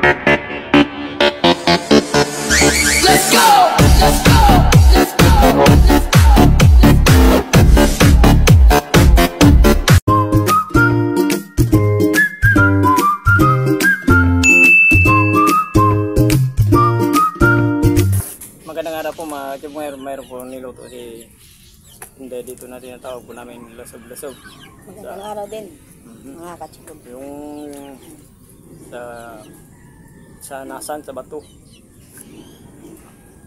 Let's go! Let's go! Let's go! Magandang araw po mga kibungero, mayroon po niluto si hindi dito na tinatawag po namin lasog-lasog. Magandang araw din mga kachibog. Yung sa nasan sa bato.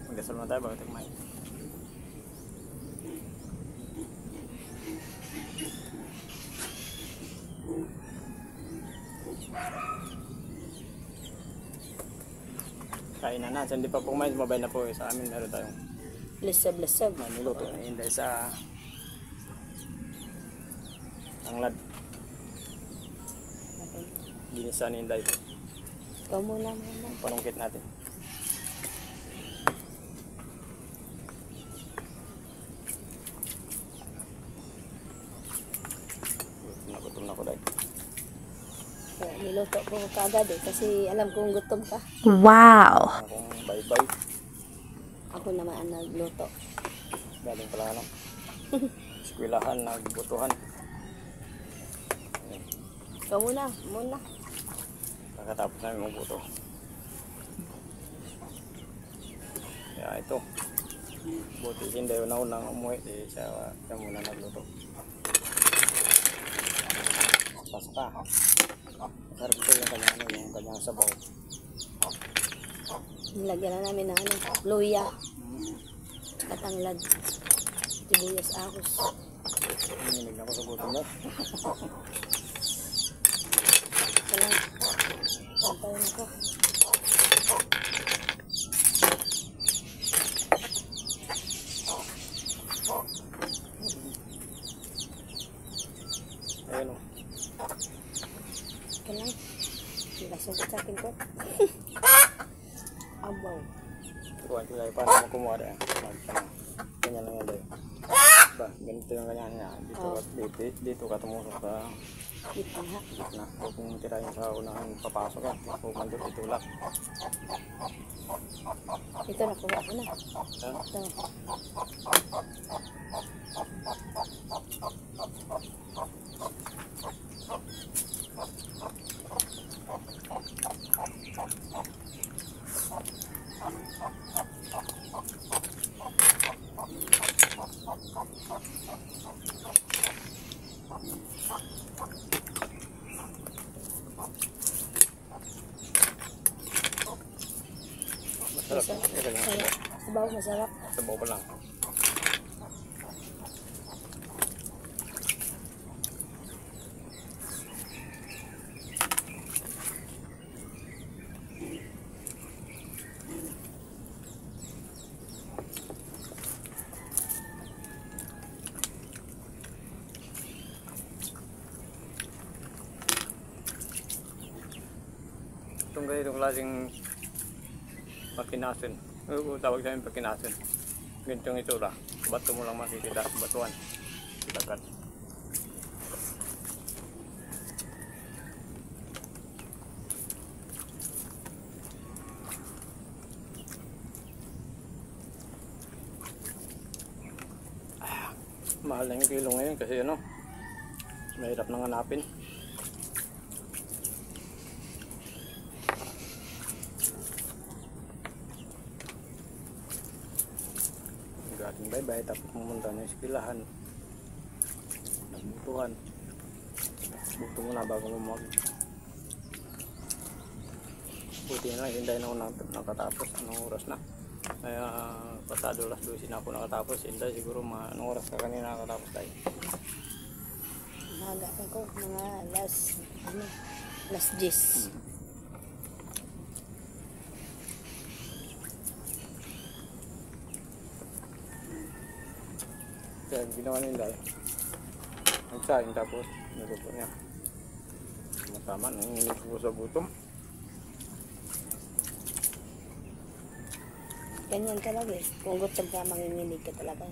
Magdasal na tayo bago kumain. Kain na natin, hindi pa po kumain, mabay na po sa amin. Meron tayong Lasog-lasog. niluto na hindi sa tanglad. Ginisa ni Inday. Ikaw muna muna. Panungkit natin. Gutom na ko dahil. Kaya niluto ko kagad kasi alam kong gutom ka. Wow! Akong bye-bye. Ako naman ang nagluto. Galing pala ano. Eskwelahan, nagbutuhan. Ikaw muna. Kakatapos namin magbuto. Kaya ito. Buti hindi na unang umuwi. Siya muna nagluto. Pasta. Masarap ito yung kanyang sabaw. Nilagyan na namin ng luya. Katanglad. Sibuyas ahos. Ninig na ako sa gutom na. Kailang. Pantayin ako. Ayun o. Kailang. Nilasungkot sa akin ko. Abaw. Turuan ko tayo para makumuha rin. Ganyan lang yan tayo. Ba, ganito yung ganyan niya. Dito ka tumusok sa Ito ha. gitna. Huwag mong tirahin sa unang papasok yan. Huwag mandot itulak. Ito nakuha ko na. Ito. Masarap. Masarap. Sabaw, masarap. Sabaw pa lang. Itong ganitong klaseng pakinasin. Tawag sa amin pakinasin. Ganitong itsura. Bato mo lang makikita. Batuan. Dagat. Mahal na yung kilo ngayon kasi ano, mahirap nang hanapin. Galing bye-bye tapos pumunta na yung eskwelahan. Nagbutuhan. Buto muna bago lumag. Buti na lang, hindi na ako nakatapos. Anong oras na? Kaya pasado alas 12 na ako nakatapos. Hindi siguro anong oras ka kanina nakatapos tayo. Maga ako. Mga last 10. Kaya ginawa nila nagsaing tapos naluto niya. Tama, nanginginig ko sa gutom. Ganyan talaga eh. Kung gutom ka, manginginig ka talaga.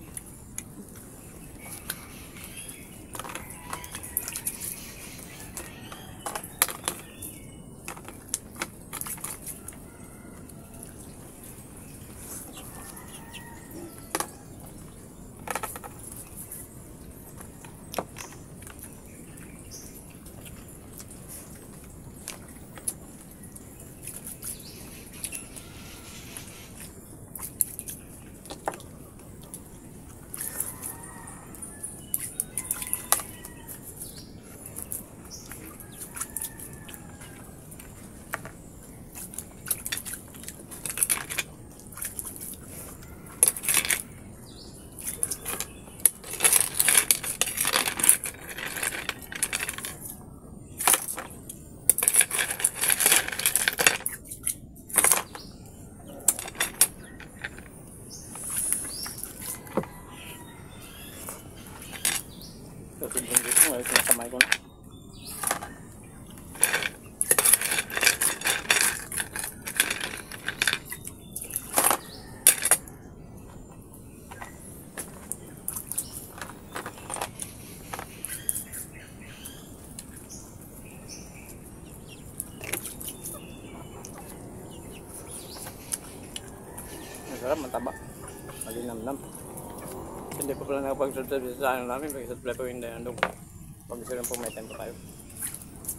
Masarap, mataba. Malinamnam. Hindi pa pala nakapag-subscribe sa channel namin. Pag-subscribe po yung Dayanong. Pag-gusto rin po may time po tayo.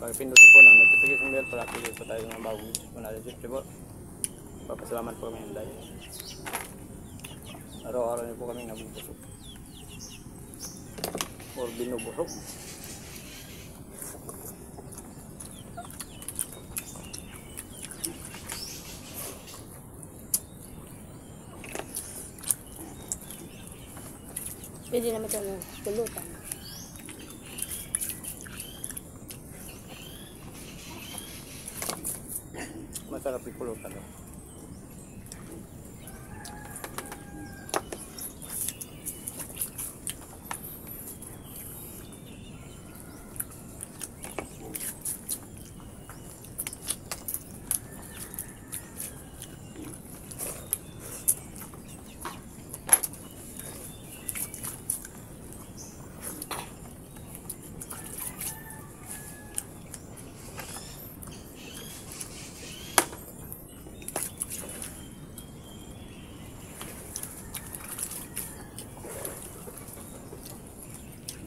Pag pinutin po ng notification bell para pili po tayo ng bagong videos po natin dito po. Papasalamat po kami dahil araw-araw niyo po kami nabubusog or binubusog. Pwede naman ito ng pulutan. Masarap ipulutan.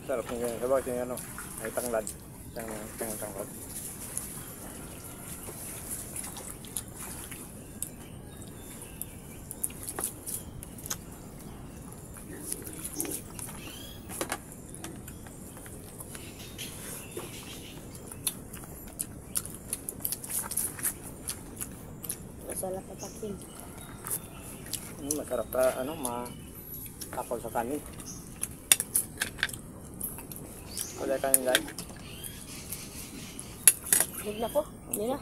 Sarap ng ganyan. Sabag yung ano, may tanglad. Tanglad. Masarap na paking. Masarap ka, ano, matakaw sa kanin. Wala kanin guys. Huwag na po. Hindi na.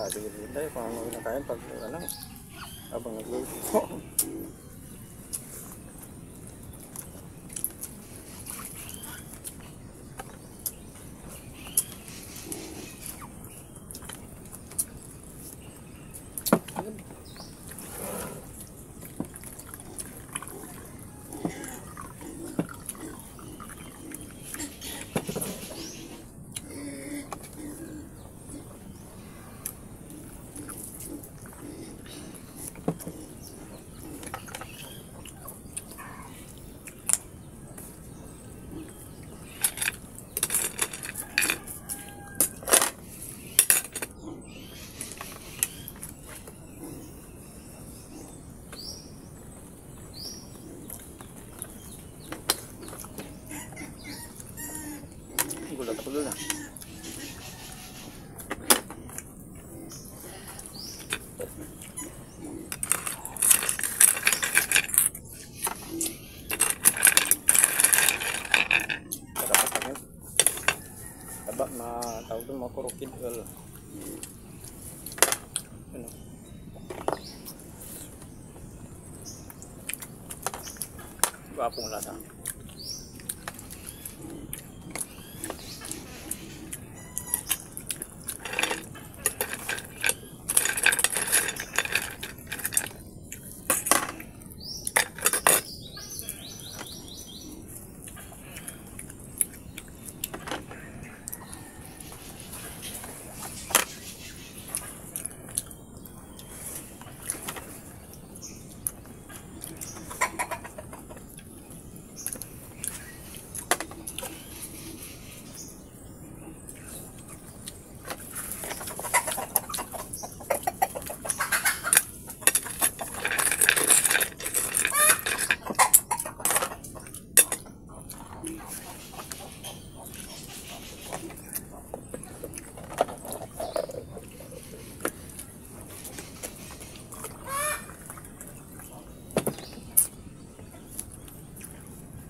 Sige tayo kung ano kinakain pag ano, habang nagluluto. Gulat ako dun ah. Sarap yun. Taba, tawag dun mga kurukid. Ano? Gwapong lasa.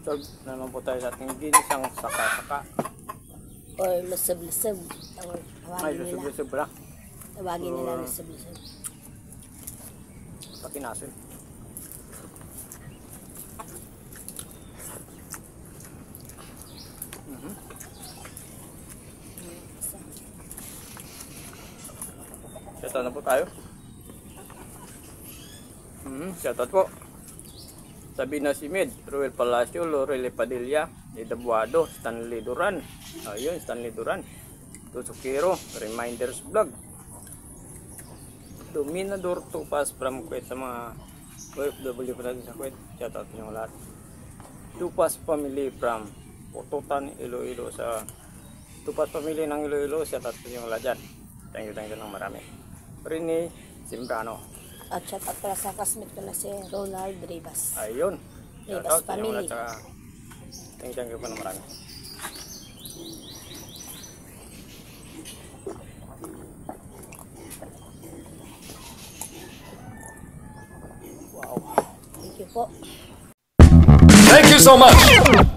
So, naman po tayo sa ating ginisang saka-saka. Or lusab-lusab. Ay, Tawagin nila. lusog-lusog ba? Tawagin nila lusab-lusab. Pakinasin. Shoutout na po tayo. Shoutout po. Sabina Simid, Ruel Palacio, Lorele Padilla, Ida Buado, Stanley Duran. Ayun, Stanley Duran. Tusukiro, Reminders Vlog. Dominador Tupas from Kuwait, sa mga OFW pa natin sa Kuwait. Shoutout nyo lahat. Tupas family from Pututan, Iloilo. Sa Tupas family ng Iloilo, shoutout nyo lahat dyan. Thank you ng marami. Rini Simbrano. At shout out pala sa classmate ko na si Ronald Rivas. Ayun. Rivas Shoutout nyo family. lahat. Thank you po ng marami. Thank you po. Thank you so much.